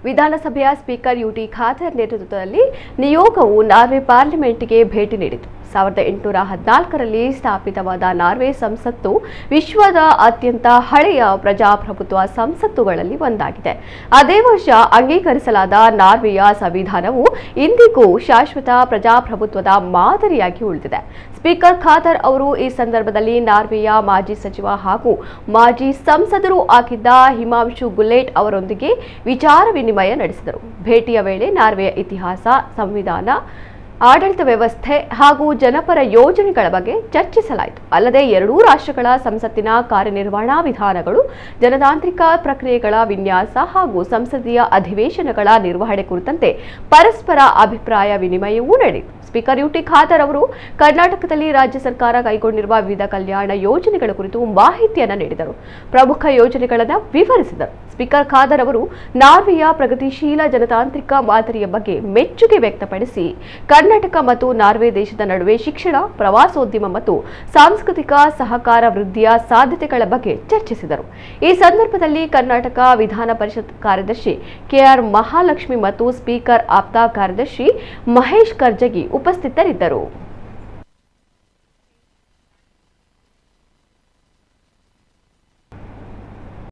ವಿಧಾನಸಭೆಯ speaker UT Khader ನೇತೃತ್ವದಲ್ಲಿ ನಿಯೋಗವು ನಾರ್ವೆ ಪಾರ್ಲಿಮೆಂಟ್ಗೆ ಭೇಟಿ ನೀಡಿತು. 1814ರಲ್ಲಿ ಸ್ಥಾಪಿತವಾದ ನಾರ್ವೆ ಸಂಸತ್ತು ವಿಶ್ವದ ಅತ್ಯಂತ ಹಳೆಯ ಪ್ರಜಾಪ್ರಭುತ್ವ ಸಂಸತ್ತುಗಳಲ್ಲಿ ಒಂದಾಗಿದೆ. ಅದೇ ವರ್ಷ ಅಂಗೀಕರಿಸಲಾದ ನಾರ್ವೆಯ ಸಂವಿಧಾನವು ಇಂದಿಗೂ ಶಾಶ್ವತ ಪ್ರಜಾಪ್ರಭುತ್ವದ ಮಾದರಿಯಾಗಿ ಉಳಿದಿದೆ. ಸ್ಪೀಕರ್ ಖಾದರ್ ಅವರು ಈ ಸಂದರ್ಭದಲ್ಲಿ ನಾರ್ವೆಯ ಮಾಜಿ ಸಚಿವ ಹಾಗೂ ಮಾಜಿ ಸಂಸದರೂ ಆಗಿದ್ದ ಹಿಮಾಂಶು ಗುಲೇಟ್ ಅವರೊಂದಿಗೆ ವಿಚಾರ ವಿನಿಮಯ ನಡೆಸಿದರು. ಭೇಟಿಯ ವೇಳೆ ನಾರ್ವೆಯ ಇತಿಹಾಸ, ಸಂವಿಧಾನ, ಆಡಳಿತ ವ್ಯವಸ್ಥೆ ಹಾಗೂ ಜನಪರ ಯೋಜನೆಗಳ ಬಗ್ಗೆ ಚರ್ಚಿಸಲಾಯಿತು. ಅಲ್ಲದೆ ಎರಡೂ ರಾಷ್ಟ್ರಗಳ ಸಂಸತ್ತಿನ ಕಾರ್ಯನಿರ್ವಹಣಾ ವಿಧಾನಗಳು, ಜನತಾಂತ್ರಿಕ ಪ್ರಕ್ರಿಯೆಗಳ ವಿನ್ಯಾಸ ಹಾಗೂ ಸಂಸದೀಯ ಅಧಿವೇಶನಗಳ ನಿರ್ವಹಣೆ ಕುರಿತಂತೆ ಪರಸ್ಪರ ಅಭಿಪ್ರಾಯ ವಿನಿಮಯವೂ ನಡೆಯಿತು. ಸ್ಪೀಕರ್ ಯುಟಿ ಖಾದರ್ ಅವರು ಕರ್ನಾಟಕದಲ್ಲಿ ರಾಜ್ಯ ಸರ್ಕಾರ ಕೈಗೊಂಡಿರುವ ವಿವಿಧ ಕಲ್ಯಾಣ ಯೋಜನೆಗಳ ಕುರಿತು ಮಾಹಿತಿಯನ್ನು ನೀಡಿದರು. ಪ್ರಮುಖ ಯೋಜನೆಗಳನ್ನು ವಿವರಿಸಿದರು. ಸ್ಪೀಕರ್ ಖಾದರ್ ಅವರು ನಾರ್ವೆಯ ಪ್ರಗತಿಶೀಲ ಜನತಾಂತ್ರಿಕ ಮಾದರಿಯ ಬಗ್ಗೆ ಮೆಚ್ಚುಗೆ ವ್ಯಕ್ತಪಡಿಸಿ ಕರ್ನಾಟಕ ಮತ್ತು ನಾರ್ವೆ ದೇಶದ ನಡುವೆ ಶಿಕ್ಷಣ, ಪ್ರವಾಸೋದ್ಯಮ ಮತ್ತು ಸಾಂಸ್ಕೃತಿಕ ಸಹಕಾರ ವೃದ್ಧಿಯ ಸಾಧ್ಯತೆಗಳ ಬಗ್ಗೆ ಚರ್ಚಿಸಿದರು. ಈ ಸಂದರ್ಭದಲ್ಲಿ ಕರ್ನಾಟಕ ವಿಧಾನ ಪರಿಷತ್ ಕಾರ್ಯದರ್ಶಿ ಕೆಆರ್ ಮಹಾಲಕ್ಷ್ಮಿ ಮತ್ತು ಸ್ಪೀಕರ್ ಆಪ್ತ ಕಾರ್ಯದರ್ಶಿ ಮಹೇಶ್ ಕರ್ಜಗಿ ಉಪಸ್ಥಿತರಿದ್ದರು.